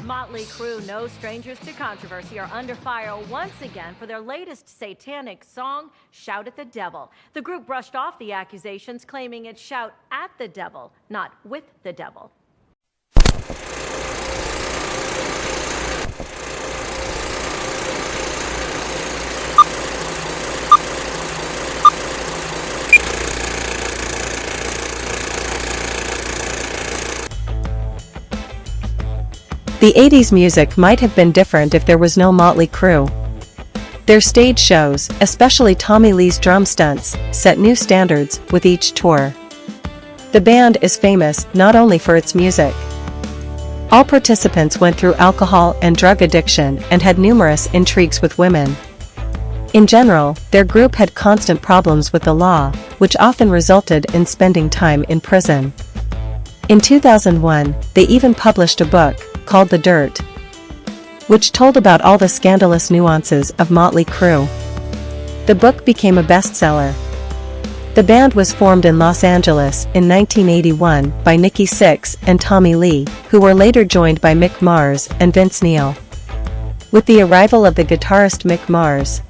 Motley Crue, no strangers to controversy, are under fire once again for their latest satanic song, Shout at the Devil. The group brushed off the accusations, claiming it's shout at the devil, not with the devil. The 80s music might have been different if there was no Motley Crue. Their stage shows, especially Tommy Lee's drum stunts, set new standards with each tour. The band is famous not only for its music. All participants went through alcohol and drug addiction and had numerous intrigues with women. In general, their group had constant problems with the law, which often resulted in spending time in prison. In 2001, they even published a book, called The Dirt, which told about all the scandalous nuances of Motley Crue. The book became a bestseller. The band was formed in Los Angeles in 1981 by Nikki Sixx and Tommy Lee, who were later joined by Mick Mars and Vince Neil. With the arrival of the guitarist Mick Mars,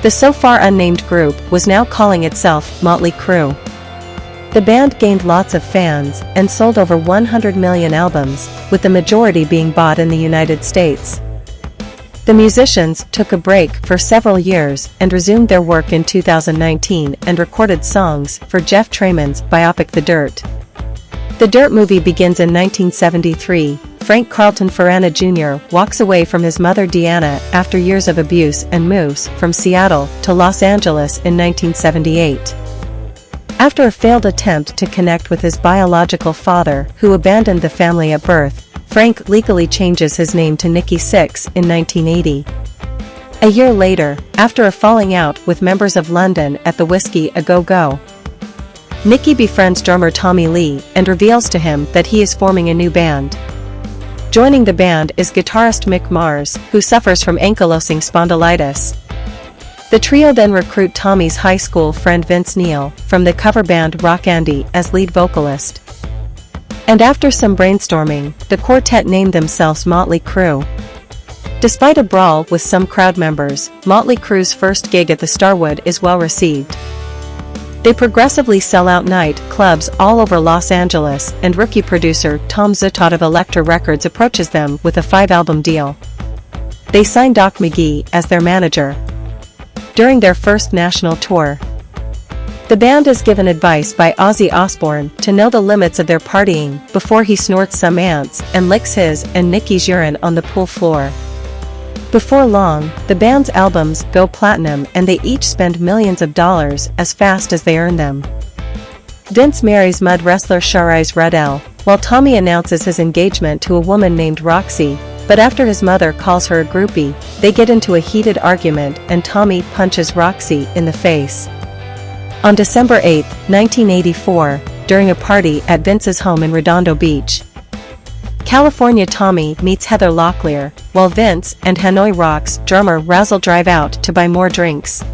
the so far unnamed group was now calling itself Motley Crue. The band gained lots of fans and sold over 100 million albums, with the majority being bought in the United States. The musicians took a break for several years and resumed their work in 2019 and recorded songs for Jeff Trayman's biopic The Dirt. The Dirt movie begins in 1973. Frank Carlton Farina Jr. walks away from his mother Deanna after years of abuse and moves from Seattle to Los Angeles in 1978. After a failed attempt to connect with his biological father, who abandoned the family at birth, Frank legally changes his name to Nikki Sixx in 1980. A year later, after a falling out with members of London at the Whiskey A Go Go, Nikki befriends drummer Tommy Lee and reveals to him that he is forming a new band. Joining the band is guitarist Mick Mars, who suffers from ankylosing spondylitis. The trio then recruit Tommy's high school friend Vince Neil from the cover band Rock Andy as lead vocalist. And after some brainstorming, the quartet named themselves Motley Crue. Despite a brawl with some crowd members, Motley Crue's first gig at the Starwood is well received. They progressively sell out night clubs all over Los Angeles, and rookie producer Tom Zutaut of Elektra Records approaches them with a 5-album deal. They sign Doc McGhee as their manager. During their first national tour, the band is given advice by Ozzy Osbourne to know the limits of their partying before he snorts some ants and licks his and Nikki's urine on the pool floor. Before long, the band's albums go platinum and they each spend millions of dollars as fast as they earn them. Vince marries mud wrestler Sharice Ruddell, while Tommy announces his engagement to a woman named Roxy. But after his mother calls her a groupie, they get into a heated argument and Tommy punches Roxy in the face. On December 8, 1984, during a party at Vince's home in Redondo Beach, California, Tommy meets Heather Locklear, while Vince and Hanoi Rocks drummer Razzle drive out to buy more drinks.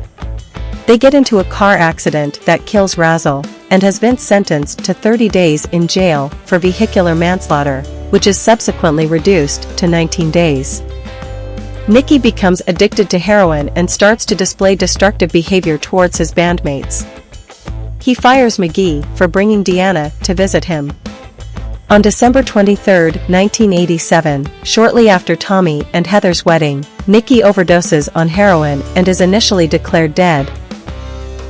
They get into a car accident that kills Razzle, and has Vince sentenced to 30 days in jail for vehicular manslaughter, which is subsequently reduced to 19 days. Nikki becomes addicted to heroin and starts to display destructive behavior towards his bandmates. He fires McGhee for bringing Deanna to visit him. On December 23, 1987, shortly after Tommy and Heather's wedding, Nikki overdoses on heroin and is initially declared dead.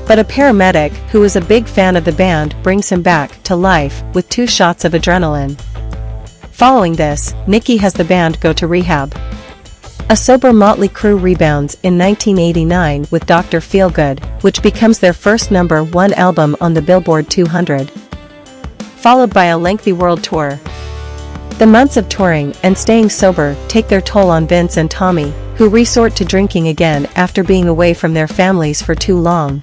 But a paramedic, who is a big fan of the band, brings him back to life with 2 shots of adrenaline. Following this, Nikki has the band go to rehab. A sober Motley Crue rebounds in 1989 with Dr. Feelgood, which becomes their first #1 album on the Billboard 200. Followed by a lengthy world tour. The months of touring and staying sober take their toll on Vince and Tommy, who resort to drinking again after being away from their families for too long.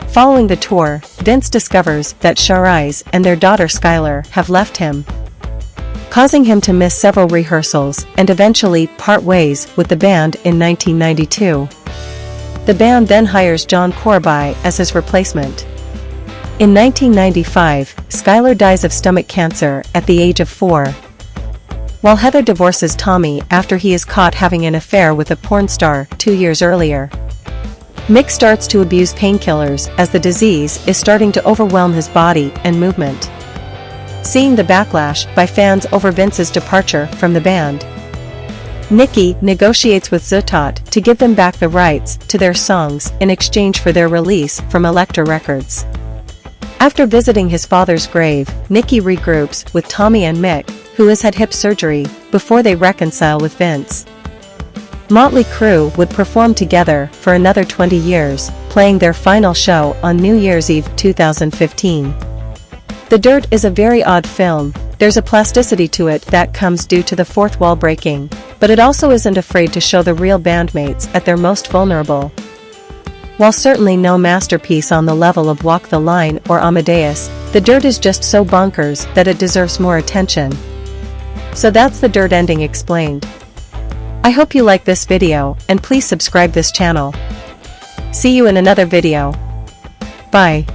Following the tour, Vince discovers that Sharice and their daughter Skylar have left him, causing him to miss several rehearsals and eventually part ways with the band in 1992. The band then hires John Corabi as his replacement. In 1995, Skylar dies of stomach cancer at the age of 4. while Heather divorces Tommy after he is caught having an affair with a porn star 2 years earlier. Mick starts to abuse painkillers as the disease is starting to overwhelm his body and movement. Seeing the backlash by fans over Vince's departure from the band, Nikki negotiates with Zotot to give them back the rights to their songs in exchange for their release from Elektra Records. After visiting his father's grave, Nikki regroups with Tommy and Mick, who has had hip surgery, before they reconcile with Vince. Motley Crue would perform together for another 20 years, playing their final show on New Year's Eve 2015. The Dirt is a very odd film. There's a plasticity to it that comes due to the fourth wall breaking, but it also isn't afraid to show the real bandmates at their most vulnerable. While certainly no masterpiece on the level of Walk the Line or Amadeus, The Dirt is just so bonkers that it deserves more attention. So that's The Dirt ending explained. I hope you like this video, and please subscribe this channel. See you in another video. Bye.